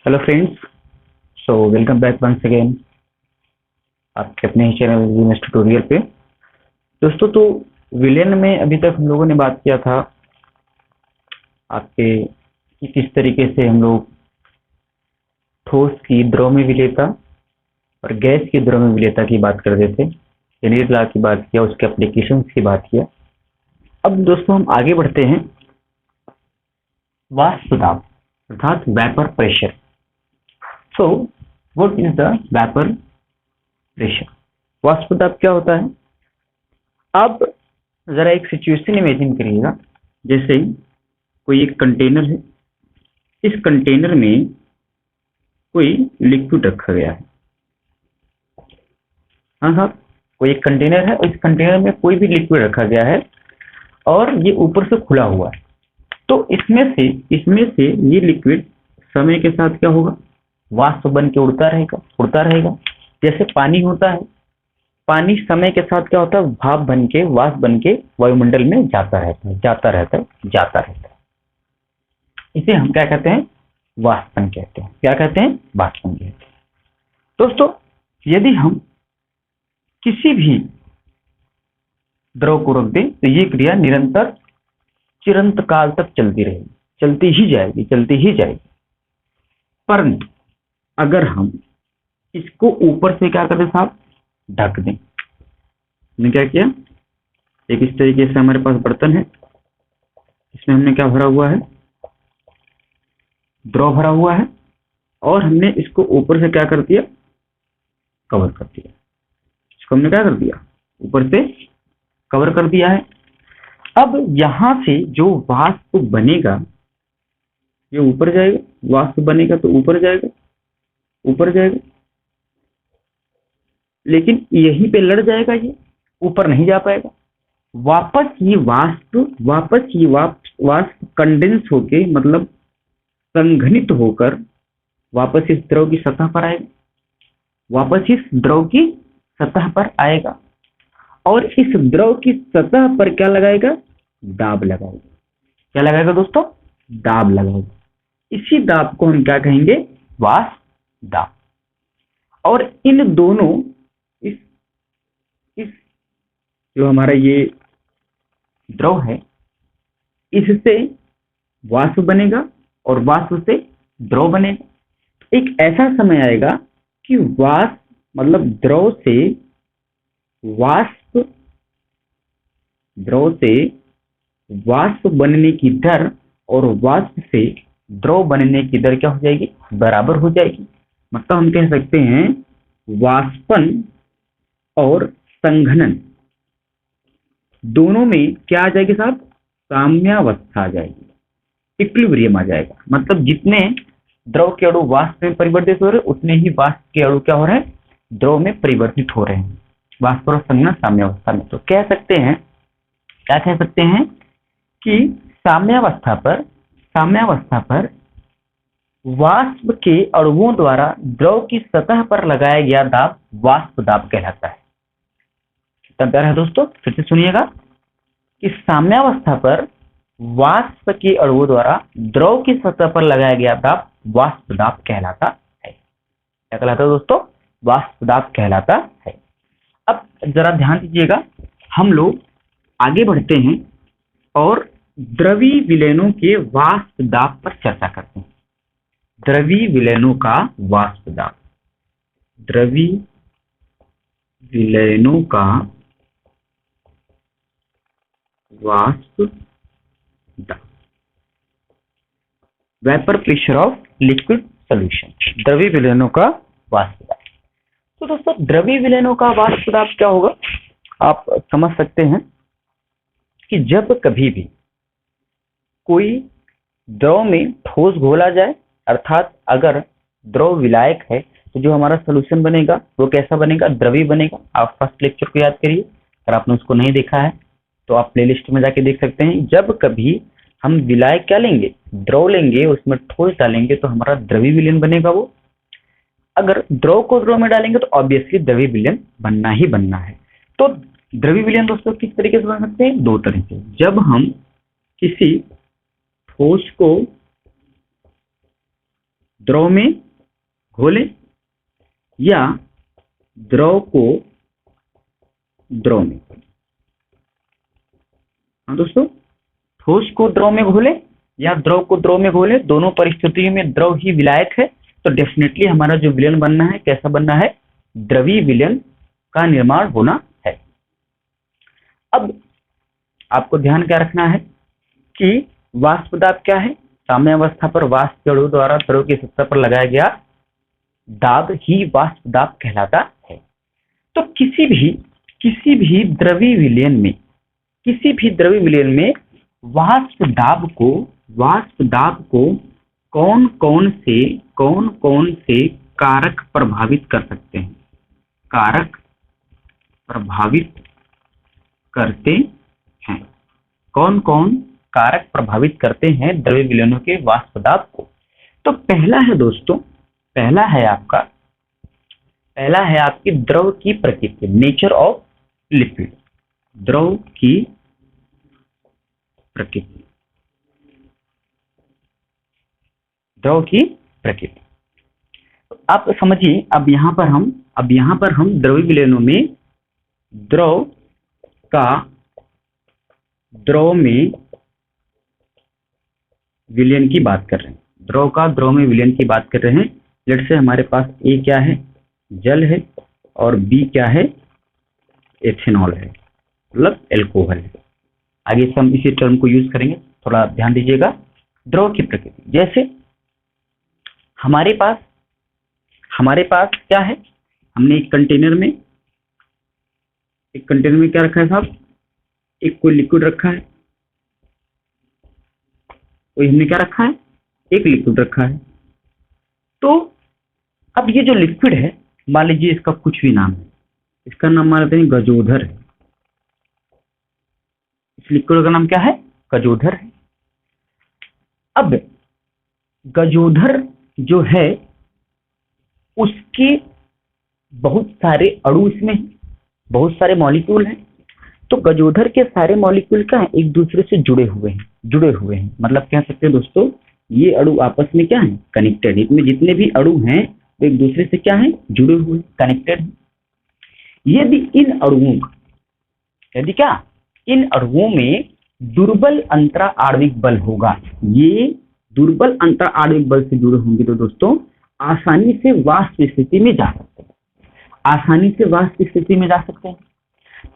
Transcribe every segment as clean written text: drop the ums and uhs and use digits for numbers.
Hello friends. Welcome back once again आपके अपने ही channel genius tutorial पे। दोस्तों, विलेन में अभी तक हम लोगों ने बात किया था आपके कि किस तरीके से हम लोग ठोस की द्रव में विलेयता और गैस की द्रव में विलेयता की बात कर रहे थे। हेनरी लॉ की बात किया, उसके एप्लीकेशंस की बात किया। अब दोस्तों हम आगे बढ़ते हैं वाष्प दाब अर्थात vapour pressure. So what is the vapour pressure? वाष्प दाब क्या होता है? अब जरा एक सिचुएशन इमेजिन करिएगा, जैसे कोई एक कंटेनर है, इस कंटेनर में कोई लिक्विड रखा गया है। हाँ साहब, कोई एक कंटेनर है और इस कंटेनर में कोई भी लिक्विड रखा गया है और ये ऊपर से खुला हुआ है। तो इसमें से ये लिक्विड समय के साथ क्या होगा? वाष्प बन के उड़ता रहेगा। जैसे पानी होता है, पानी समय के साथ क्या होता है? भाप बन के, वाष्प बन के वायुमंडल में जाता रहता है। इसे हम क्या कहते हैं? वाष्पन कहते हैं। क्या कहते हैं? वाष्पन कहते हैं। दोस्तों, यदि हम किसी भी द्रव को रख दें तो ये क्रिया निरंतर चिरंत काल तक चलती रहेगी, चलती ही जाएगी। परंतु अगर हम इसको ऊपर से क्या कर दें साहब? ढक दें। हमने क्या किया? एक इस तरीके से हमारे पास बर्तन है, इसमें हमने क्या भरा हुआ है? द्रव भरा हुआ है और हमने इसको ऊपर से क्या कर दिया? कवर कर दिया। इसको हमने क्या कर दिया? ऊपर से कवर कर दिया है। अब यहां से जो वाष्प बनेगा ये ऊपर जाएगा, वाष्प बनेगा तो ऊपर जाएगा, लेकिन यहीं पे लड़ जाएगा, ये ऊपर नहीं जा पाएगा। वापस ये वाष्प कंडेंस होके, मतलब संघनित होकर वापस इस द्रव की सतह पर आएगा और इस द्रव की सतह पर क्या लगाएगा? दाब लगाएगा। क्या लगाएगा दोस्तों? दाब लगाएगा। इसी दाब को हम क्या कहेंगे? वाष्प दाब। और इन दोनों इस जो हमारा ये द्रव है, इससे वाष्प बनेगा और वाष्प से द्रव बनेगा। एक ऐसा समय आएगा कि वाष्प मतलब द्रव से वाष्प बनने की दर और वाष्प से द्रव बनने की दर क्या हो जाएगी? बराबर हो जाएगी। मतलब हम कह सकते हैं वाष्पन और संघनन दोनों में क्या आ जाएगी साहब? साम्यावस्था आ जाएगी, इक्विलिब्रियम आ जाएगा। मतलब जितने द्रव के अणु वाष्प में परिवर्तित हो रहे हैं, उतने ही वाष्प के अणु क्या हो रहे हैं? द्रव में परिवर्तित हो रहे हैं। वाष्प और संघनन साम्यावस्था में। तो क्या कह सकते हैं कि साम्यावस्था पर वाष्प के अणुओं द्वारा द्रव की सतह पर लगाया गया दाब वाष्प दाब कहलाता है। कितना प्यारा है दोस्तों, फिर से सुनिएगा कि साम्यावस्था पर वाष्प के अणुओं द्वारा द्रव की सतह पर लगाया गया दाब वाष्प दाब कहलाता है। क्या कहलाता है दोस्तों? वाष्प दाब कहलाता है। अब जरा ध्यान दीजिएगा, हम लोग आगे बढ़ते हैं और द्रवीय विलयनों के वाष्प दाब पर चर्चा करते हैं। द्रवीय विलयनों का वाष्प दाब, द्रवीय विलयनों का वाष्प दाब, vapour pressure of liquid solution. द्रवीय विलयनों का वाष्प दाब। तो दोस्तों, द्रवीय विलयनों का वाष्प दाब क्या होगा? आप समझ सकते हैं कि जब कभी भी कोई द्रव में ठोस घोला जाए, अर्थात अगर द्रव विलायक है तो जो हमारा सोल्यूशन बनेगा वो कैसा बनेगा? द्रवीय बनेगा। आप फर्स्ट लेक्चर को याद करिए, अगर आपने उसको नहीं देखा है तो आप प्लेलिस्ट में जाके देख सकते हैं। जब कभी हम विलायक क्या लेंगे? द्रव लेंगे, उसमें ठोस डालेंगे तो हमारा द्रवीय विलयन बनेगा वो। अगर द्रव को द्रव में डालेंगे तो ऑब्वियसली द्रवीय विलयन बनना ही बनना है। तो द्रवीय विलयन दोस्तों किस तरीके से बन सकते हैं? दो तरीके। जब हम किसी ठोस को द्रव में घोले या द्रव को द्रव में, हाँ दोस्तों, ठोस को द्रव में घोले या द्रव को द्रव में घोले, दोनों परिस्थितियों में द्रव ही विलायक है, तो डेफिनेटली हमारा जो विलयन बनना है कैसा बनना है, द्रवीय विलयन का निर्माण होना है। अब आपको ध्यान क्या रखना है कि वाष्प दाब क्या है, साम्यावस्था पर वाष्प के अणु द्वारा द्रव की सतह पर लगाया गया दाब ही वाष्प दाब कहलाता है। तो किसी भी द्रवीय विलयन में वाष्प दाब को कौन कौन से कारक प्रभावित कर सकते हैं, कारक प्रभावित करते हैं, कौन कौन कारक प्रभावित करते हैं द्रव्य विलयनों के वाष्प दाब को। तो पहला है दोस्तों, पहला है आपकी द्रव की प्रकृति, नेचर ऑफ लिक्विड, द्रव की प्रकृति, द्रव की प्रकृति। आप समझिए, अब यहाँ पर हम द्रव्य विलयनों में द्रव में विलयन की बात कर रहे हैं, द्रव का द्रव में विलयन की बात कर रहे हैं। लेट से हमारे पास ए क्या है, जल है, और बी क्या है, एथेनॉल है, मतलब एल्कोहल है। आगे से हम इसी टर्म को यूज करेंगे, थोड़ा ध्यान दीजिएगा। द्रव की प्रकृति, जैसे हमारे पास क्या है, हमने एक कंटेनर में क्या रखा है साहब, एक कोई लिक्विड रखा है, कोई हमने क्या रखा है, एक लिक्विड रखा है। तो अब ये जो लिक्विड है, मान लीजिए इसका कुछ भी नाम है, इसका नाम मान लेते हैं गजोधर है, इस लिक्विड का नाम क्या है, गजोधर है। अब गजोधर जो है उसके बहुत सारे अणु इसमें, बहुत सारे मॉलिक्यूल हैं। तो गजोधर के सारे मॉलिक्यूल क्या है, एक दूसरे से जुड़े हुए हैं, मतलब कह सकते हैं दोस्तों ये अणु आपस में क्या है, कनेक्टेड। इसमें जितने भी अणु हैं वो एक दूसरे से क्या है, जुड़े हुए, कनेक्टेड हैं। यदि इन अणुओं में दुर्बल अंतरा आणविक बल होगा, ये दुर्बल अंतरा आणविक बल से जुड़े होंगे तो दोस्तों आसानी से वाष्प स्थिति में जा सकते हैं,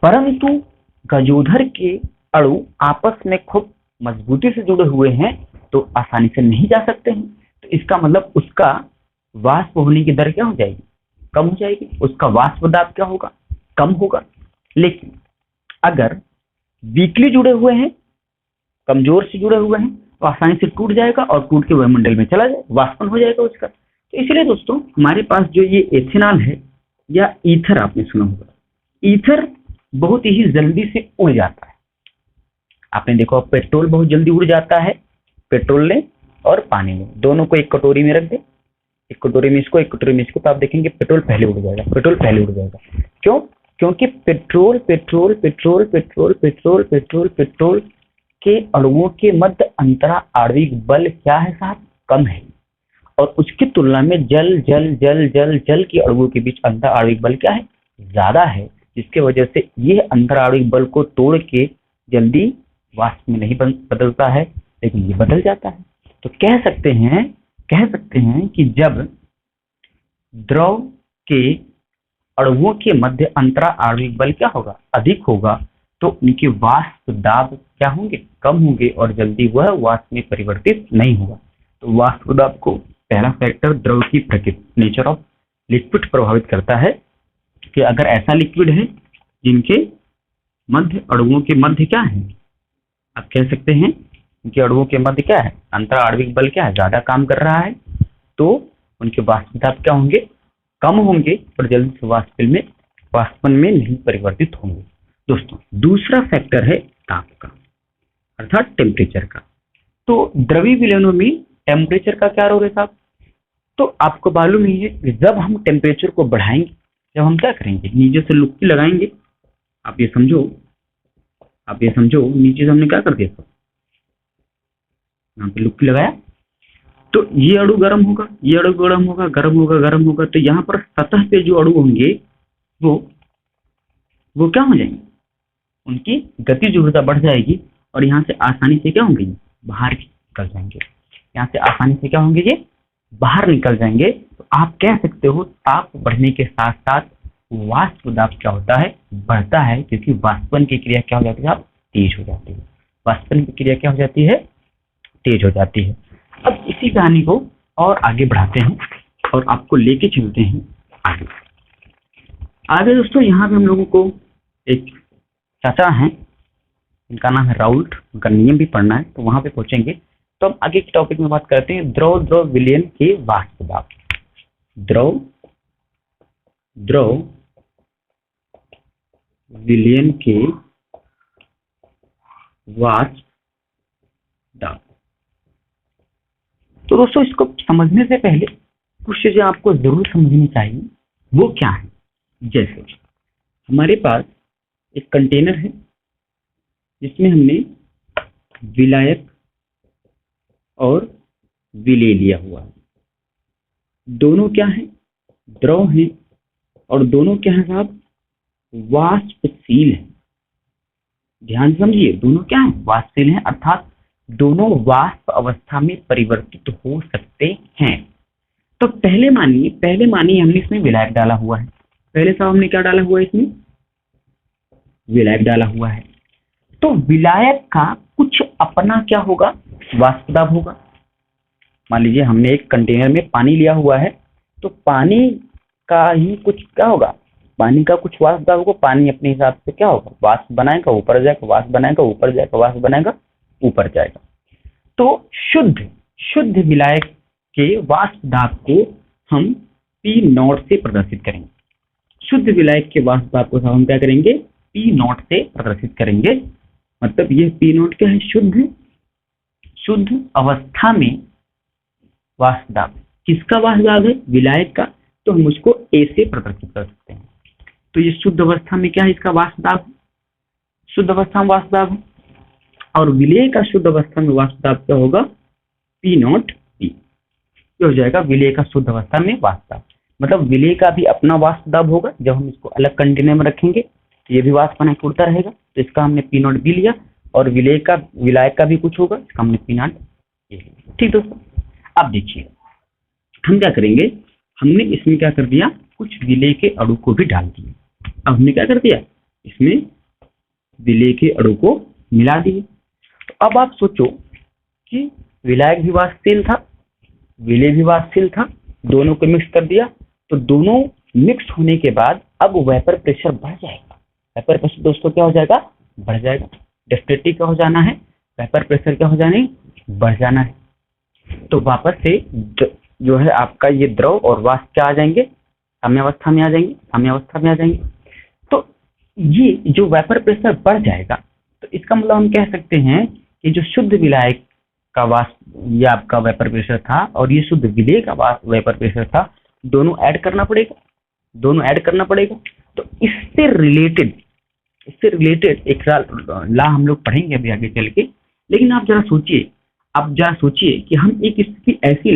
परंतु गजोधर के अणु आपस में खूब मजबूती से जुड़े हुए हैं तो आसानी से नहीं जा सकते हैं। तो इसका मतलब उसका वाष्प होने की दर क्या हो जाएगी, कम हो जाएगी, उसका वाष्प दाब क्या होगा, कम होगा। लेकिन अगर वीकली जुड़े हुए हैं, कमजोर से जुड़े हुए हैं, तो आसानी से टूट जाएगा और टूट के वायुमंडल में चला जाए, वाष्पन हो जाएगा उसका। तो इसलिए दोस्तों हमारे पास जो ये एथेनॉल है या ईथर, आपने सुना होगा, ईथर बहुत ही जल्दी से उड़ जाता है। आपने देखो पेट्रोल बहुत जल्दी उड़ जाता है, पेट्रोल लें और पानी लें, दोनों को एक कटोरी में रख दे, एक कटोरी में इसको, एक कटोरी में इसको, तो आप देखेंगे पेट्रोल पहले उड़ जाएगा। क्यों? क्योंकि पेट्रोल के अणुओं के मध्य अंतरा आणविक बल क्या है साहब, कम है, और उसकी तुलना में जल के अणुओं के बीच अंतर आणविक बल क्या है, ज्यादा है, जिसके वजह से ये अंतर आणविक बल को तोड़ के जल्दी वाष्प में नहीं बदलता है, लेकिन ये बदल जाता है। तो कह सकते हैं कि जब द्रव के अणुओं के मध्य अंतरा आणविक बल क्या होगा, अधिक होगा, तो उनके वाष्प दाब क्या होंगे, कम होंगे, और जल्दी वह वाष्प में परिवर्तित नहीं होगा। तो वाष्प दाब को पहला फैक्टर द्रव की प्रकृति, नेचर ऑफ लिक्विड प्रभावित करता है कि अगर ऐसा लिक्विड है जिनके अणुओं के मध्य क्या है, आप कह सकते हैं उनके अणुओं के मध्य क्या है, अंतरा आणविक बल क्या है, ज्यादा काम कर रहा है, तो उनके वाष्प दाब क्या होंगे, कम होंगे, और जल्दी से वाष्पन में नहीं परिवर्तित होंगे। दोस्तों दूसरा फैक्टर है ताप का, अर्थात टेम्परेचर का। तो द्रवीय विलयनों में टेम्परेचर का क्या रोल है साहब? तो आपको मालूम ही है कि जब हम टेम्परेचर को बढ़ाएंगे, जब हम क्या करेंगे, नीचे से लुक्की लगाएंगे। आप ये समझो नीचे से हमने क्या कर दिया, यहाँ पे लुक्की लगाया, तो ये अणु गर्म होगा, ये अणु गर्म होगा, गर्म होगा, गर्म होगा, तो यहाँ पर सतह पे जो अणु होंगे वो क्या हो जाएंगे, उनकी गतिज ऊर्जा बढ़ जाएगी और यहाँ से आसानी से क्या होंगे, बाहर निकल जाएंगे। यहाँ से आसानी से क्या होंगे, ये बाहर निकल जाएंगे। तो आप कह सकते हो ताप बढ़ने के साथ साथ वाष्प दाब क्या होता है, बढ़ता है, क्योंकि वाष्पन की क्रिया क्या हो जाती है, आप तेज हो जाती है। वाष्पन की क्रिया क्या हो जाती है, तेज हो जाती है। अब इसी कहानी को और आगे बढ़ाते हैं और आपको लेके चलते हैं आगे। आगे दोस्तों यहाँ पे हम लोगों को एक चाचा हैं, इनका नाम है राउल्ट, उनका नियम भी पढ़ना है, तो वहां पे पहुंचेंगे। तो हम आगे के टॉपिक में बात करते हैं द्रव द्रव विलयन के वाष्प दाब। द्रव द्रव विलयन के वाष्प दाब। तो दोस्तों इसको समझने से पहले कुछ चीजें आपको जरूर समझनी चाहिए। वो क्या है, जैसे हमारे पास एक कंटेनर है जिसमें हमने विलायक और विलेय लिया हुआ है। दोनों क्या है, द्रव है, और दोनों क्या है साहब, वाष्पशील है। ध्यान समझिए, दोनों क्या है, वाष्पशील है, अर्थात दोनों वाष्प अवस्था में परिवर्तित हो सकते हैं। तो पहले मानिए हमने इसमें विलायक डाला हुआ है। पहले साहब हमने क्या डाला हुआ है, इसमें विलायक डाला हुआ है। तो विलायक का कुछ अपना क्या होगा, वाष्प दाब होगा। मान लीजिए हमने एक कंटेनर में पानी लिया हुआ है, तो पानी का ही कुछ क्या होगा, पानी का कुछ वाष्प दाब होगा। पानी अपने हिसाब से क्या होगा, वाष्प बनाएगा, ऊपर जाएगा, वाष्प बनाएगा, ऊपर जाएगा, वाष्प बनाएगा, ऊपर जाएगा। तो शुद्ध विलायक के वाष्प दाब को हम P0 से प्रदर्शित करेंगे। शुद्ध विलायक के वाष्प दाब को हम क्या करेंगे, P0 से प्रदर्शित करेंगे। मतलब ये P0 क्या है, शुद्ध अवस्था में वाष्प दाब। किसका वाष्प दाब है, विलायक का, तो हम उसको A से प्रदर्शित कर सकते हैं। तो ये शुद्ध अवस्था में क्या है, इसका वाष्प दाब, शुद्ध अवस्था में वाष्प दाब है। और विलेय का शुद्ध अवस्था में वाष्प दाब क्या होगा, P0P। ये हो जाएगा विलेय का शुद्ध अवस्था में वाष्प दाब। मतलब विलेय का भी अपना वाष्प दाब होगा। जब हम इसको अलग कंटेनर में रखेंगे तो ये भी वाष्प बना के उड़ता रहेगा, तो इसका हमने P0B लिया। और विलायक का भी कुछ होगा, इसका हमने P0A लिया। ठीक दोस्तों, अब देखिए हम क्या करेंगे, हमने इसमें क्या कर दिया, कुछ विलेय के अणु को भी डाल दिए। अब हमने क्या कर दिया, इसमें विलेय के अणु को मिला दिए। तो अब आप सोचो कि विलायक भी वाष्पशील था, विलेय भी वाष्पशील था, दोनों को मिक्स कर दिया। तो दोनों मिक्स होने के बाद अब वेपर प्रेशर बढ़ जाएगा। वेपर प्रेशर दोस्तों क्या हो जाएगा, बढ़ जाएगा। डेफिनेटली क्या हो जाना है, वेपर प्रेशर क्या हो जाना है, बढ़ जाना है। तो वापस से जो है आपका ये द्रव और वाष्प क्या आ जाएंगे, साम्यावस्था में आ जाएंगे, साम्यावस्था में आ जाएंगे। तो ये जो वेपर प्रेशर बढ़ जाएगा, तो इसका मतलब हम कह सकते हैं कि जो शुद्ध विलायक का वाष्प ये आपका वेपर प्रेशर था और ये शुद्ध विलेय का वेपर प्रेशर था, दोनों ऐड करना पड़ेगा। तो इससे रिलेटेड एक ला हम लोग पढ़ेंगे अभी आगे चल के। लेकिन आप जरा सोचिए कि हम एक स्थिति ऐसी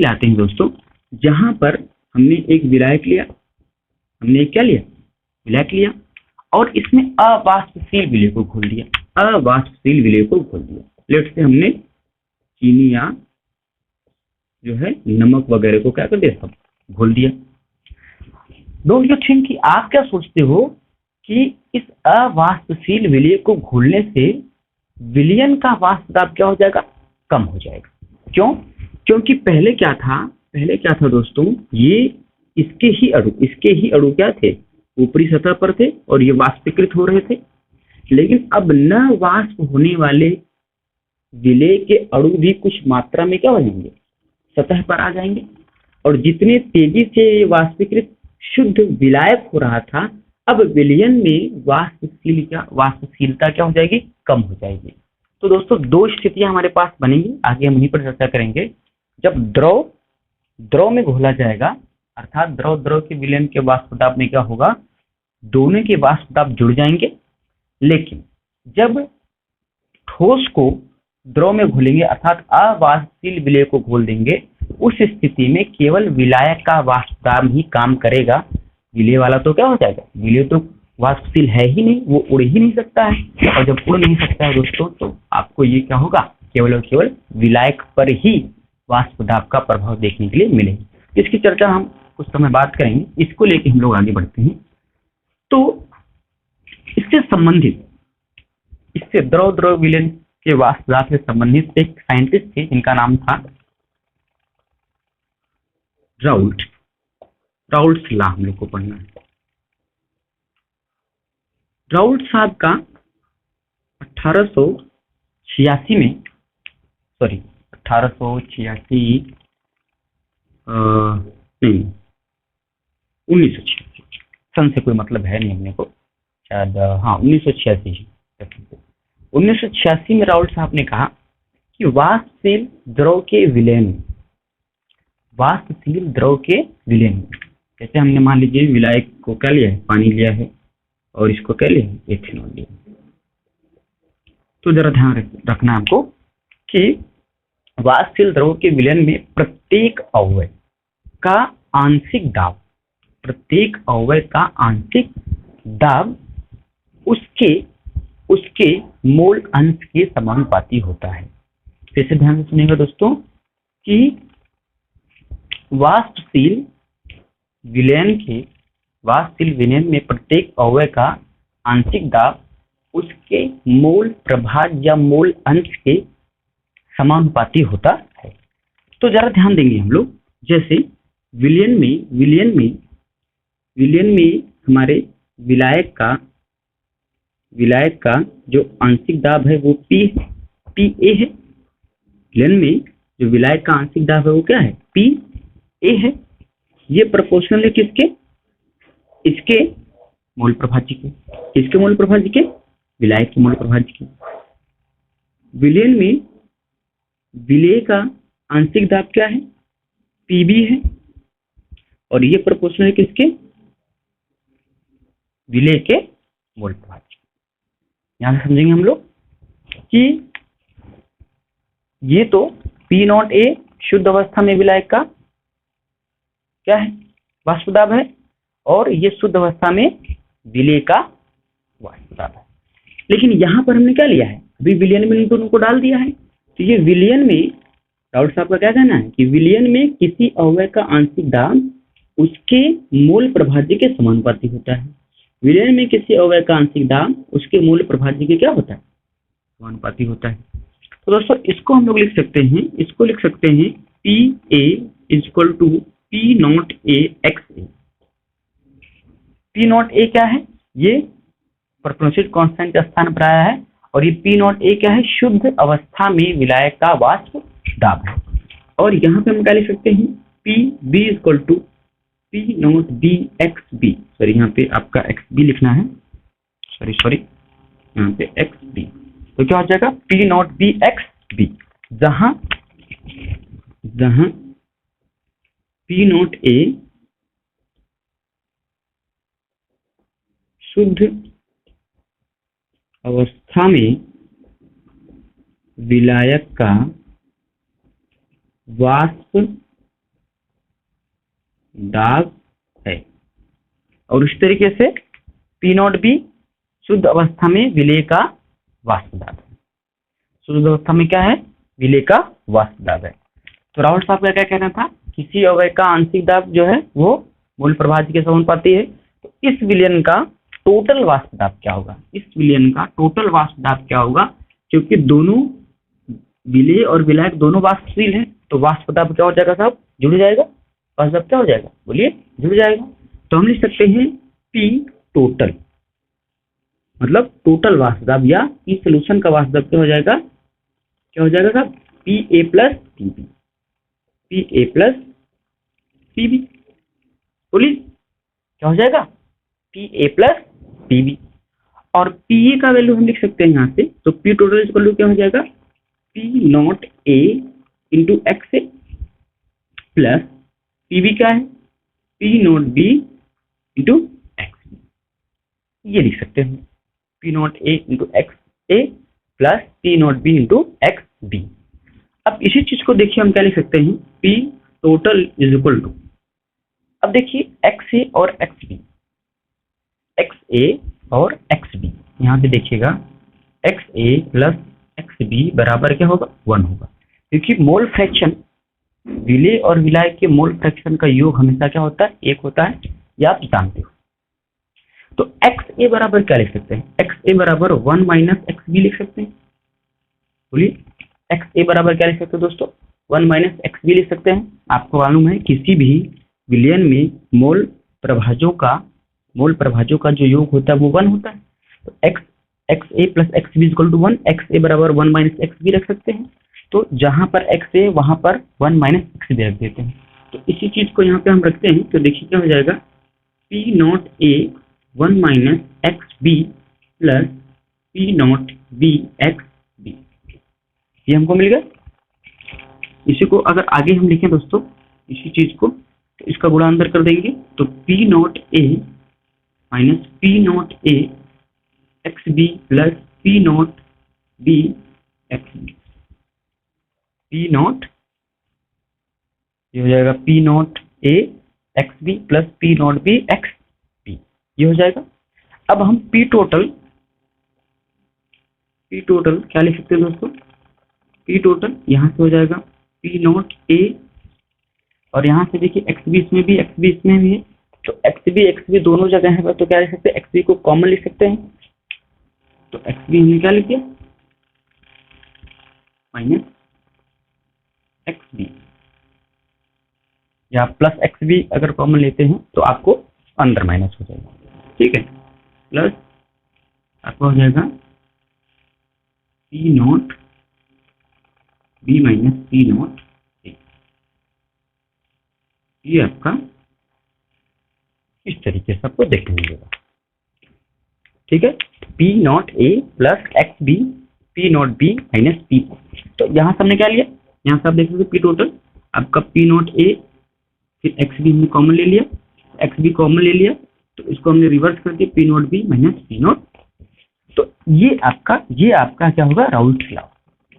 लाते हैं दोस्तों, जहां पर हमने एक विलायक लिया, विलायक लिया और इसमें अवाष्पशील विलेय को घोल दिया। लेट से हमने चीनी या जो है नमक वगैरह को क्या कर दिया, सब घोल दिया। डोंट यू थिंक कि आप क्या सोचते हो कि इस अवाष्पशील विलेय को घोलने से विलयन का वाष्प दाब क्या हो जाएगा, कम हो जाएगा। क्यों? क्योंकि पहले क्या था दोस्तों, ये इसके ही अणु क्या थे, ऊपरी सतह पर थे और ये वाष्पीकृत हो रहे थे। लेकिन अब न वाष्प होने वाले विलेय के अणु भी कुछ मात्रा में क्या हो जाएंगे, सतह पर आ जाएंगे। और जितने तेजी से वाष्पीकृत शुद्ध विलायक हो रहा था, अब विलयन में वाष्पशीलता क्या हो जाएगी, कम हो जाएगी। तो दोस्तों दो स्थितियां हमारे पास बनेंगी, आगे हम इन्हीं पर चर्चा करेंगे। जब द्रव में घोला जाएगा, अर्थात द्रव के विलयन के वाष्प दाब में क्या होगा, दोनों के वाष्प दाब जुड़ जाएंगे। लेकिन जब ठोस को द्रव में घोलेंगे अर्थात अवाष्पशील विलेय को घोल देंगे, उस स्थिति में केवल विलायक का वाष्प दाब ही काम करेगा। विलेय वाला तो क्या हो जाएगा, विलेय तो वाष्पशील है ही नहीं, वो उड़ ही नहीं सकता है, और जब उड़ नहीं सकता है दोस्तों तो आपको ये क्या होगा, केवल और केवल विलायक पर ही वाष्प दाब का प्रभाव देखने के लिए मिलेगा। इसकी चर्चा हम कुछ समय बाद करेंगे, इसको लेके हम लोग आगे बढ़ते हैं। तो इससे संबंधित, इससे द्रव द्रव विलयन के वाष्प दाब से संबंधित एक साइंटिस्ट थे जिनका नाम था राउल्ट। राउल्ट लॉ हम लोग को पढ़ना है। राउल्ट साहब का 1886 में, सॉरी 1886 नहीं 1986 सन से कोई मतलब है नहीं अपने को, शायद हाँ 1986 में राउल्ट साहब ने कहा कि वाष्पशील द्रव के विलयन में, वाष्पशील द्रव के विलयन में, जैसे हमने मान लीजिए विलायक को क्या लिया है, पानी लिया है, और इसको क्या लिया है, एथेनॉल लिया है। तो जरा ध्यान रखना आपको कि वाष्पशील द्रव के विलयन में प्रत्येक अवयव का आंशिक दाब, प्रत्येक अवयव का आंशिक दाब उसके मोल अंश के समानुपाती होता है। फिर से ध्यान से सुनिएगा दोस्तों कि वाष्पशील विलयन में प्रत्येक अवयव का आंशिक दाब उसके मोल प्रभाज या मोल अंश के समानुपाती होता है। तो जरा ध्यान देंगे हम लोग, जैसे विलयन में हमारे विलायक का जो आंशिक दाब है वो पी ए है। विलयन में जो विलायक का आंशिक दाब है वो क्या है, पी ए है। ये प्रोपोर्शनल है किसके, इसके मोल प्रभाज्य के। किसके मोल प्रभाज्य के, विलायक के मोल प्रभाज्य के। विलयन में विलेय का आंशिक दाब क्या है, पीबी है, और ये प्रोपोर्शनल है किसके, विलेय के मोल प्रभाज्य। यहां से समझेंगे हम लोग कि ये तो पी नॉट ए शुद्ध अवस्था में विलायक का क्या है, वाष्प दाब है, और ये शुद्ध अवस्था में विलेय का वाष्प दाब है। लेकिन यहां पर हमने क्या लिया है, अभी विलयन में इन दोनों को डाल दिया है। तो ये विलयन में राउल्ट साहब का क्या कहना है कि विलयन में किसी अवयव का आंशिक दाब उसके मूल प्रभाज्य के समानुपाती होता है। विलयन में किसी अवयव का आंशिक दाब उसके मूल प्रभाज्य के क्या होता है, समानुपाती होता है। तो दोस्तों इसको हम लोग लिख सकते हैं, इसको लिख सकते हैं P A is equal to P not A x A. P not A क्या है, ये परप्रोसिट कांस्टेंट के स्थान पर आया है, और ये पी नॉट ए क्या है, शुद्ध अवस्था में विलायक का वाष्प दाब है। और यहाँ पे हम क्या लिख सकते हैं, P B is equal to P naught B x B. Sorry यहाँ पे आपका एक्स बी लिखना है, सॉरी यहाँ पे एक्स बी। तो क्या हो जाएगा, P naught B x B, जहां पी नॉट ए शुद्ध अवस्था में विलायक का वाष्प दाब है, और उस तरीके से पी नॉट बी शुद्ध अवस्था में विलेय का वाष्प दाब है। शुद्ध अवस्था में क्या है, विलेय का वाष्प दाब है। तो राहुल साहब का क्या कहना था, किसी अवयव का आंशिक दाब जो है वो मूल प्रभाज्य के समानुपाती है। तो इस विलयन का टोटल वाष्प दाब क्या होगा, इस विलयन का टोटल वाष्प दाब क्या होगा, क्योंकि दोनों विलेय और विलायक दोनों वाष्पशील है, तो वाष्प दाब क्या हो जाएगा साहब, जुड़ जाएगा। वाष्प दाब क्या हो जाएगा, बोलिए, जुड़ जाएगा। तो हम लिख सकते हैं पी टोटल, मतलब टोटल वाष्प दाब, या इस सोल्यूशन का वाष्प दाब क्या हो जाएगा साहब, P A plus PB, P A plus PB. बोलिए क्या हो जाएगा, पी ए प्लस पीबी। और पी ए का वैल्यू हम लिख सकते हैं यहाँ से, तो पी टोटल इक्वल टू क्या हो जाएगा, P not A into x A plus PB क्या है, P naught B into x B. ये लिख सकते हैं P not A into x A plus P naught B into x B. अब इसी चीज को देखिए हम क्या लिख सकते हैं, P total is equal to, अब देखिए एक्स ए और एक्स बी, एक्स ए और एक्स बी, यहाँ पे देखिएगा x A plus x B बराबर क्या होगा, 1 होगा, क्योंकि मोल फ्रैक्शन, विलेय और विलाय के मोल फ्रैक्शन का योग हमेशा क्या होता है, 1 होता है, ये आप जानते हो। तो एक्स ए बराबर क्या लिख सकते हैं, एक्स ए बराबर 1 माइनस एक्स बी लिख सकते हैं, बोलिए एक्स ए बराबर क्या लिख सकते हैं दोस्तों, 1 माइनस एक्स बी लिख सकते हैं। आपको मालूम है किसी भी विलयन में मोल प्रभाजों का जो योग होता है वो 1 होता है, तो X A plus x B equal to 1, X A बराबर 1 माइनस एक्स बी रख सकते हैं। तो जहां पर एक्स ए वहां पर 1 माइनस एक्स बी रख देते हैं, तो इसी चीज को यहाँ पे हम रखते हैं, तो देखिए क्या हो जाएगा, P not A 1 minus x B plus P naught B x B, ये हमको मिल गया। इसी को अगर आगे हम लिखें दोस्तों, इसी चीज को, तो इसका गुणा अंदर कर देंगे, तो P not A minus P not A x B plus P naught B x B, P naught, ये हो जाएगा P not A x B plus P naught B x B, ये हो जाएगा। अब हम पी टोटल क्या लिख सकते हैं दोस्तों, पी टोटल यहाँ से हो जाएगा पी नॉट ए, और यहाँ से देखिए एक्स बी इसमें भी, एक्स बी इसमें भी है, तो एक्स बी दोनों जगह है, तो क्या लिख सकते हैं, एक्स बी को कॉमन लिख सकते हैं, तो एक्स बी हमने क्या लिख दिया, माइनस एक्स बी, या प्लस एक्स बी अगर कॉमन लेते हैं तो आपको अंदर माइनस हो जाएगा, ठीक है, प्लस आपका हो जाएगा P naught B minus P not a, ये आपका इस तरीके से आपको देखने मिलेगा, ठीक है, P not A plus x B P naught B minus P, तो यहाँ से हमने क्या लिया, यहाँ से आप देख सकते पी टोटल आपका पी नॉट ए, फिर एक्स बी हमने कॉमन ले लिया, एक्स बी कॉमन ले लिया, तो इसको हमने रिवर्स कर दिया, P naught B minus P not, तो ये आपका क्या होगा, राउल्ट लॉ,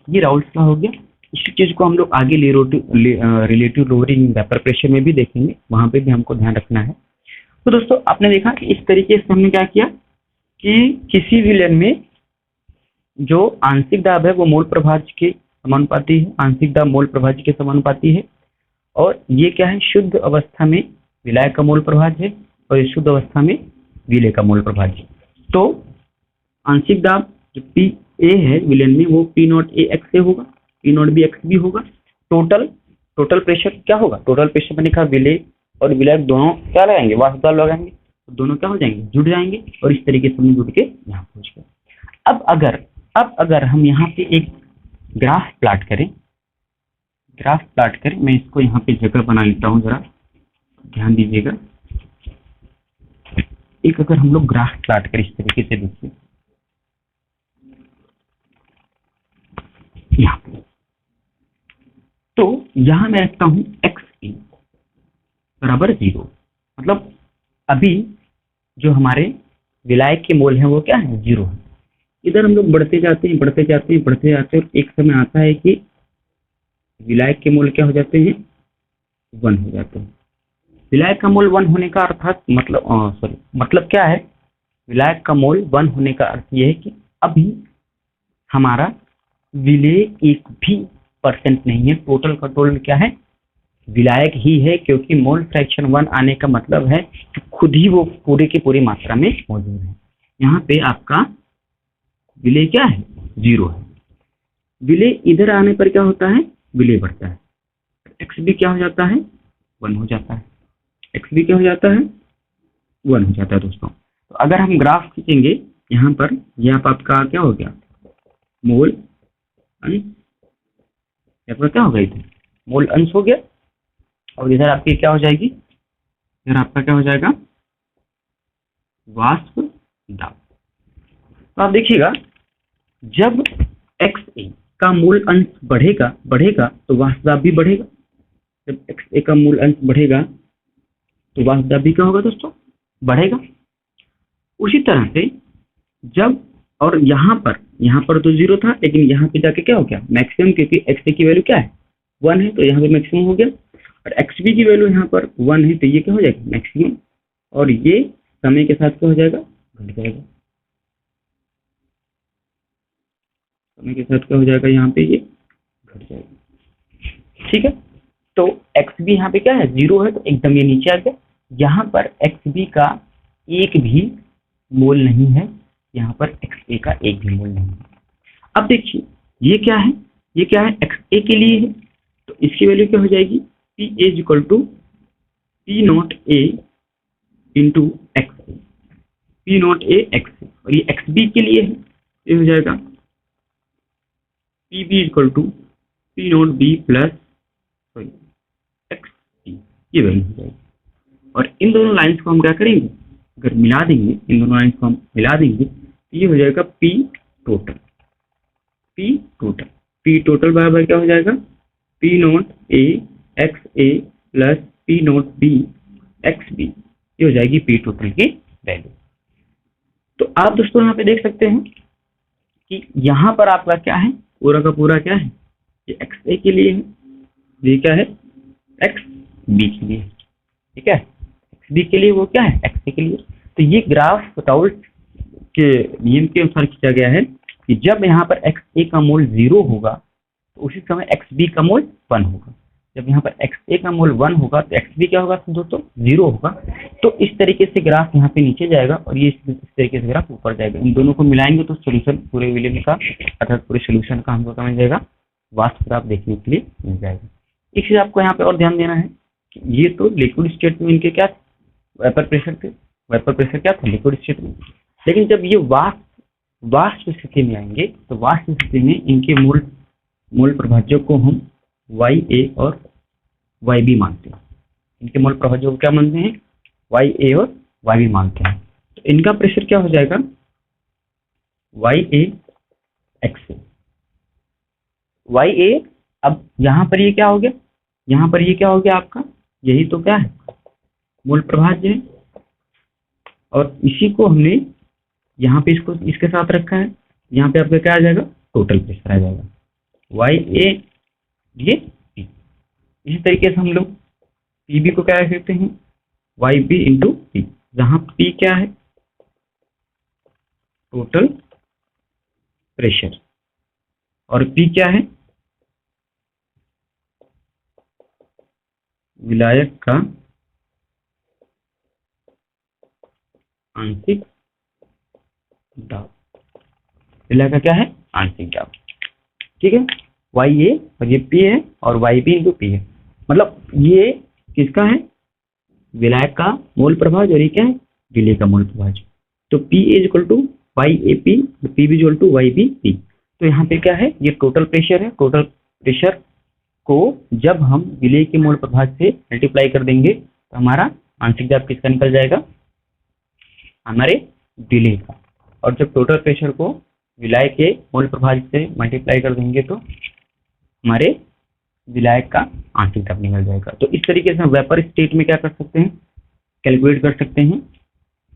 ये राउल्ट लॉ हो गया। इसी चीज को हम लोग आगे रिलेटिव लोअरिंग वेपर प्रेशर में भी देखेंगे, वहां पे भी हमको ध्यान रखना है। तो दोस्तों आपने देखा कि इस तरीके से हमने क्या किया कि किसी विलयन में जो आंशिक दाब है वो मोल प्रभाज्य के समानुपाती है, आंशिक दाब मोल प्रभाज्य के समानुपाती है, और ये क्या है, शुद्ध अवस्था में विलायक का मोल प्रभाज्य है और शुद्ध अवस्था में विलेय का मोल प्रभाज्य। तो आंशिक दाब जो पी ए है विलयन में वो P not A x A होगा, P naught B x B होगा। टोटल प्रेशर क्या होगा, टोटल प्रेशर मैंने कहा विलेय और विलायक दोनों क्या लगाएंगे, वाष्प दाब लगाएंगे, तो दोनों क्या हो जाएंगे, जुड़ जाएंगे, और इस तरीके से हम जुड़ के यहाँ पहुंच गए। अब अगर हम यहाँ पे एक ग्राफ प्लाट करें, मैं इसको यहाँ पे जगह बना लेता हूँ, जरा ध्यान दीजिएगा। एक अगर हम लोग ग्राफ प्लाट करें इस तरीके से, देखिए यहाँ पे, तो यहाँ मैं रखता हूँ एक्स ए बराबर 0, मतलब अभी जो हमारे विलायक के मोल हैं वो क्या है, 0 है। इधर हम लोग बढ़ते जाते हैं, और एक समय आता है कि विलायक के मोल क्या हो जाते हैं, 1 हो जाते हैं। विलायक का मोल 1 होने का अर्थात मतलब क्या है, विलायक का मोल 1 होने का अर्थ यह है कि अभी हमारा विलेय एक भी % नहीं है, टोटल का टोटल क्या है, विलायक ही है, क्योंकि मोल फ्रैक्शन 1 आने का मतलब है कि खुद ही वो पूरे की पूरी मात्रा में मौजूद है। यहाँ पे आपका विलेय क्या है, 0 है। विलेय इधर आने पर क्या होता है, विलेय बढ़ता है, एक्स बी क्या हो जाता है, 1 हो जाता है, एक्स बी क्या हो जाता है, 1 हो जाता है दोस्तों। तो अगर हम ग्राफ खींचेंगे यहाँ पर, यह आपका क्या हो गया, मोल अंश, क्या हो गया, इधर मोल अंश हो गया, और इधर आपकी क्या हो जाएगी, इधर आपका क्या हो जाएगा, वाष्प दाब। तो आप देखिएगा जब एक्स ए का मूल अंश बढ़ेगा तो वाष्प दाब भी बढ़ेगा, जब एक्स ए का मूल अंश बढ़ेगा तो वाष्प दाब भी क्या होगा दोस्तों, बढ़ेगा। उसी तरह से जब और यहाँ पर तो 0 था, लेकिन यहाँ पे जाके क्या हो गया मैक्सिमम, क्योंकि एक्स की वैल्यू क्या है 1 है, तो यहाँ पे मैक्सिमम हो गया। और एक्स बी की वैल्यू यहाँ पर 1 है, तो ये क्या हो जाएगा मैक्सिमम, और ये समय के साथ क्या हो जाएगा घट जाएगा, समय के साथ क्या हो जाएगा यहाँ पे ये घट जाएगा। ठीक है, तो एक्स बी यहाँ पे क्या है 0 है, तो एकदम ये नीचे आ गया। यहाँ पर एक्स बी का एक भी मोल नहीं है, यहाँ पर एक्स ए का एक भी मोल नहीं है। अब देखिए ये क्या है, ये क्या है एक्स ए के लिए है, तो इसकी वैल्यू क्या हो जाएगी P A is equal to P not A into x A, P not A x A. और ये एक्स बी के लिए है, ये हो जाएगा P B equal to P naught B plus x B, ये वैल्यू हो जाएगी। और इन दोनों लाइंस को हम क्या करेंगे, अगर मिला देंगे, इन दोनों लाइंस को हम मिला देंगे, तो ये हो जाएगा P total, P total, P total बराबर क्या हो जाएगा P not A x A plus P naught B x B, ये हो जाएगी पी टोटल की वैल्यू। तो आप दोस्तों यहाँ पे देख सकते हैं कि यहाँ पर आपका क्या है पूरा का पूरा क्या है, ये एक्स ए के लिए है, ये क्या है एक्स बी के लिए, ठीक है, एक्स बी के लिए वो क्या है एक्स ए के लिए। तो ये ग्राफ राउल्ट के नियम के अनुसार खींचा गया है कि जब यहाँ पर एक्स ए का मोल 0 होगा तो उसी समय एक्स बी का मोल 1 होगा। जब यहाँ पर एक्स ए का मोल 1 होगा तो एक्स बी क्या होगा दोस्तों 0 होगा। तो इस तरीके से ग्राफ यहाँ पे नीचे जाएगा और ये इस तरीके से ग्राफ ऊपर जाएगा। इन दोनों को मिलाएंगे तो सोल्यूशन पूरे विलेम का अर्थात पूरे सोल्यूशन का हमको समझ जाएगा, वास्तव ग्राफ देखने के लिए मिल जाएगा। एक चीज आपको यहाँ पे और ध्यान देना है कि ये तो लिक्विड स्टेट में इनके क्या वेपर प्रेशर थे, वेपर प्रेशर क्या था लिक्विड स्टेट में, लेकिन जब ये वाष्प स्थिति में आएंगे तो वाष्प स्थिति में इनके मूल प्रभाजक को हम वाई ए और वाई बी मानते हैं। इनके मूल प्रभाजक को क्या मानते हैं वाई ए और वाई बी मानते हैं। तो इनका प्रेशर क्या हो जाएगा वाई ए एक्स ए, वाई ए। अब यहाँ पर ये क्या हो गया, यहाँ पर ये क्या हो गया आपका, यही तो क्या है मूल प्रभाज्य है, और इसी को हमने यहाँ पे इसको इसके साथ रखा है। यहाँ पे आपका क्या आ जाएगा टोटल प्रेशर आ जाएगा वाई ए ये पी। इसी तरीके से हम लोग पी बी को क्या कह सकते हैं वाई बी इंटू पी, जहाँ पी क्या है टोटल प्रेशर और पी क्या है विलायक का आंशिक दाब, विलायक का क्या है आंशिक दाब, ठीक है। वाई ए और ये पी है और वाई बी इंटू पी है, मतलब ये किसका है विलायक का मूल प्रभाज और ये क्या है विलेय का मूल प्रभाज। तो P is equal to y A P, P B equal to y B P. तो यहाँ पे क्या है ये टोटल प्रेशर है, टोटल प्रेशर को जब हम विलेय के मूल प्रभाज से मल्टीप्लाई कर देंगे तो हमारा आंशिक दाब किसका निकल जाएगा हमारे विलेय का। और जब टोटल प्रेशर को विलायक के मूल प्रभाज से मल्टीप्लाई कर देंगे तो हमारे विलायक का आंशिक दाब निकल जाएगा। तो इस तरीके से हम वेपर स्टेट में क्या कर सकते हैं कैलकुलेट कर सकते हैं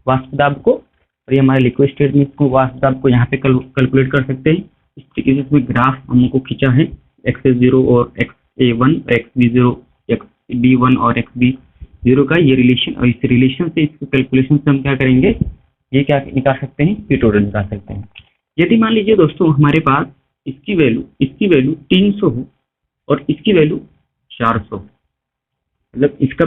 वाष्प दाब को, और ये हमारे लिक्विड स्टेट में इसको वाष्प दाब को यहाँ पे कैलकुलेट कर सकते हैं। इस तरीके से इसमें ग्राफ हमको खींचा है एक्स ए 0 और एक्स ए 1, एक्स बी 0, एक्स बी 1 और एक्स बी 0 का ये रिलेशन, और इस रिलेशन से इसको कैलकुलेशन से हम क्या करेंगे ये क्या निकाल सकते हैं पी टोटल निकाल सकते हैं। यदि मान लीजिए दोस्तों हमारे पास इसकी वैल्यू 300 हो और इसकी वैल्यू 400, मतलब इसका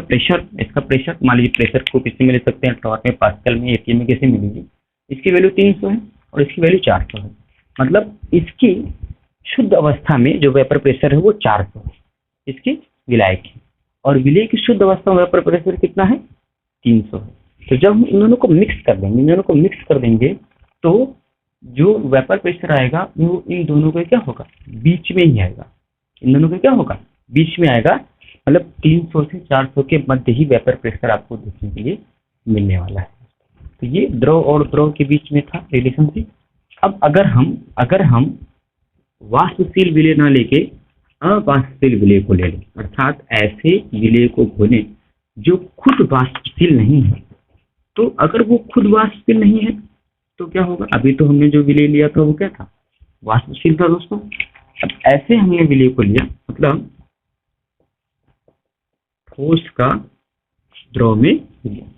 प्रेशर मान लीजिए प्रेशर को किसी में ले सकते हैं टॉर्क में पास्कल में एटीएम में कैसे मिलेगी, इसकी वैल्यू 300 है और इसकी वैल्यू 400 है, मतलब इसकी शुद्ध अवस्था में जो वेपर प्रेशर है वो 400 है इसकी विलायक की, और विलेय की शुद्ध अवस्था में वेपर प्रेशर कितना है 300 है। तो जब हम इन दोनों को मिक्स कर देंगे तो जो वेपर प्रेशर आएगा वो इन दोनों का क्या होगा बीच में ही आएगा, इन दोनों का क्या होगा बीच में आएगा, मतलब 300 से 400 के मध्य ही वेपर प्रेशर आपको देखने के लिए मिलने वाला है। तो ये द्रव और द्रव के बीच में था रिलेशनशिप। अब अगर हम वाष्पशील विलेय ना लेके अवाष्पशील विलेय को ले लें, अर्थात ऐसे विलेय को घोलें जो खुद वाष्पशील नहीं है, तो अगर वो खुद वाष्पशील नहीं है तो क्या होगा, अभी तो हमने जो विलय लिया था वो क्या था, वाष्पशील था दोस्तों। अब ऐसे हमने विलय को लिया, मतलब ठोस का द्रव में विलयन,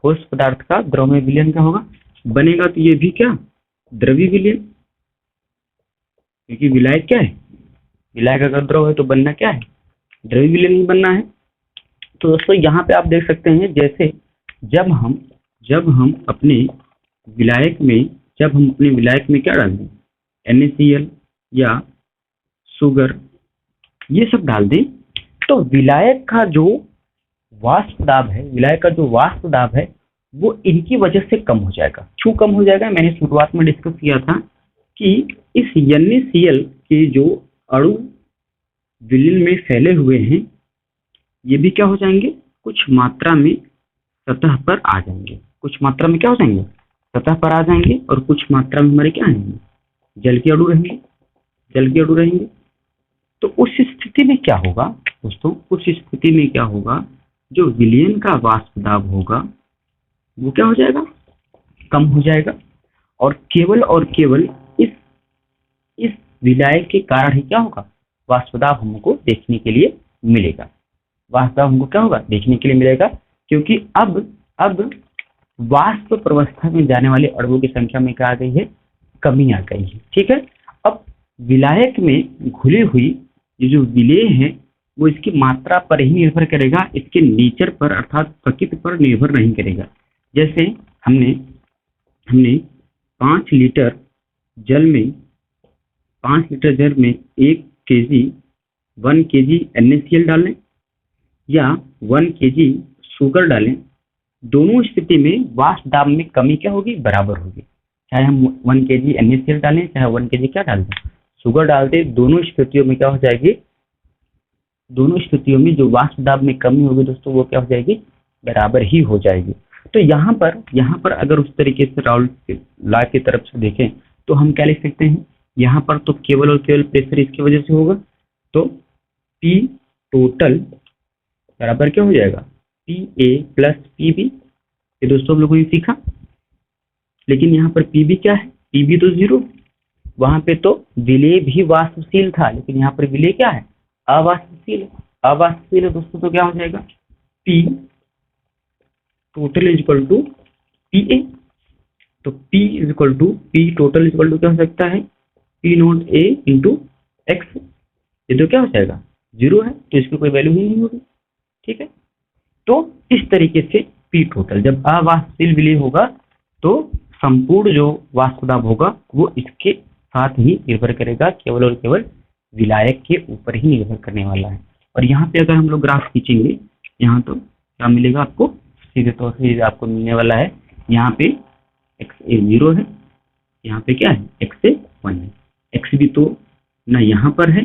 ठोस पदार्थ का द्रव में विलयन क्या होगा, बनेगा तो ये भी क्या, द्रवी विलयन, क्योंकि विलायक क्या है, विलायक अगर द्रव है तो बनना क्या है, द्रवी विलयन ही बनना है। तो दोस्तों यहाँ पे आप देख सकते हैं, जैसे जब हम अपने विलायक में क्या डाल दें, NaCl या शुगर ये सब डाल दें, तो विलायक का जो वाष्प दाब है वो इनकी वजह से कम हो जाएगा। क्यों कम हो जाएगा, मैंने शुरुआत में डिस्कस किया था कि इस NaCl के जो अणु विलयन में फैले हुए हैं ये भी क्या हो जाएंगे, कुछ मात्रा में सतह पर आ जाएंगे, कुछ मात्रा में क्या हो जाएंगे, सतह पर आ जाएंगे, और कुछ मात्रा में हमारे क्या आएंगे, जल के अणु रहेंगे। तो उस स्थिति में क्या होगा दोस्तों, जो विलयन का वाष्प दाब होगा वो क्या हो जाएगा, कम हो जाएगा, और केवल इस विलायक के कारण ही क्या होगा, वाष्प दाब हमको देखने के लिए मिलेगा, क्योंकि अब वाष्प प्रवस्था में जाने वाले अणुओं की संख्या में क्या आ गई है, कमी आ गई है। ठीक है, अब विलायक में घुली हुई ये जो विलेय है वो इसकी मात्रा पर ही निर्भर करेगा, इसके नेचर पर अर्थात प्रकृति पर निर्भर नहीं करेगा। जैसे हमने 5 लीटर जल में 1 kg NaCl डालें या 1 kg शुगर डालें, दोनों स्थिति में वाष्प दाब में कमी क्या होगी, बराबर होगी। चाहे हम 1 kg NaCl डालें, चाहे 1 kg क्या डाल दें, शुगर डाल दें, दोनों स्थितियों में क्या हो जाएगी, दोनों स्थितियों में जो वाष्प दाब में कमी होगी दोस्तों वो क्या हो जाएगी, बराबर ही हो जाएगी। तो यहाँ पर अगर उस तरीके से राउल्ट लॉ की तरफ से देखें तो हम क्या लिख सकते हैं, यहाँ पर तो केवल और केवल प्रेशर इसकी वजह से होगा, तो P टोटल बराबर क्या हो जाएगा, PA प्लस PB। ये दोस्तों हम लोगों ने सीखा, लेकिन यहाँ पर PB क्या है, PB तो 0, वहां पे तो विलेय भी वाष्पशील था, लेकिन यहाँ पर विलेय क्या है, अवाष्पशील है दोस्तों। तो क्या हो जाएगा, P total is equal to PA, तो P total is equal to क्या हो सकता है, P naught A into x. ये तो क्या हो जाएगा, 0 है, तो इसकी कोई वैल्यू ही नहीं होगी। ठीक है, तो इस तरीके से P टोटल जब अवाष्पशील विलेय होगा तो संपूर्ण जो वाष्प दाब होगा वो इसके साथ ही निर्भर करेगा, केवल और केवल विलायक के ऊपर ही निर्भर करने वाला है। और यहाँ पे अगर हम लोग ग्राफ खींचेंगे, यहाँ तो क्या मिलेगा आपको, सीधे तौर से आपको मिलने वाला है, यहाँ पे XA 0 है, यहाँ पे क्या है, XA 1 है, X भी तो ना यहाँ पर है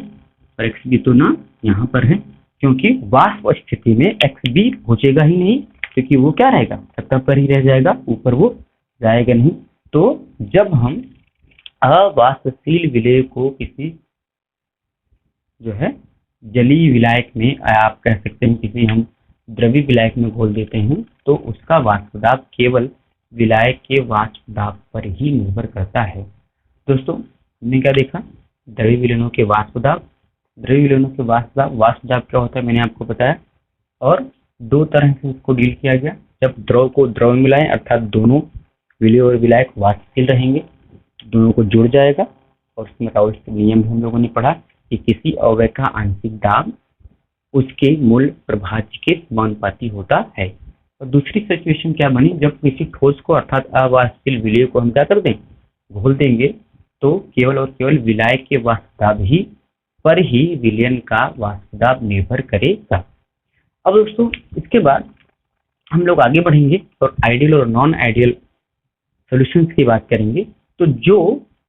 और X भी तो ना यहाँ पर है, क्योंकि वाष्प स्थिति में X भी घुसेगा ही नहीं, क्योंकि वो क्या रहेगा, सतह पर ही रह जाएगा, ऊपर वो जाएगा नहीं। तो जब हम अवाष्पशील विलेय को किसी जो है जलीय विलायक में, आप कह सकते हैं किसी हम द्रवी विलायक में घोल देते हैं, तो उसका वाष्प दाब केवल विलायक के वाष्प दाब पर ही निर्भर करता है। दोस्तों हमने क्या देखा, द्रवी विलयनों के वाष्प दाब, वाष्प दाब क्या होता है मैंने आपको बताया, और 2 तरह से इसको डील किया गया। जब द्रव को द्रव में मिलाएं, अर्थात दोनों विलेय और विलायक वाष्पशील रहेंगे, दोनों को जुड़ जाएगा, और उसमें राउल्ट के नियम हम लोगों ने पढ़ा कि किसी अवयव का आंशिक दाब उसके मूल प्रभाज्य के समानुपाती होता है। और दूसरी सिचुएशन क्या बनी, जब किसी ठोस को अर्थात अवाष्पशील विलेय को हम क्या कर दें, घोल देंगे, तो केवल और केवल विलायक के वाष्प दाब ही पर ही विलयन का वाष्प दाब निर्भर करेगा। अब दोस्तों इसके बाद हम लोग आगे बढ़ेंगे और आइडियल और नॉन आइडियल सॉल्यूशंस की बात करेंगे। तो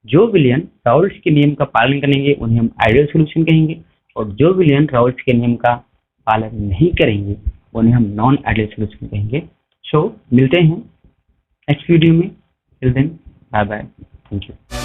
जो विलयन राउल्ट के नियम का पालन करेंगे उन्हें हम आइडियल सॉल्यूशन कहेंगे, और जो विलयन राउल्ट के नियम का पालन नहीं करेंगे उन्हें हम नॉन आइडियल सॉल्यूशन कहेंगे। सो मिलते हैं नेक्स्ट वीडियो में, till then bye bye, thank you.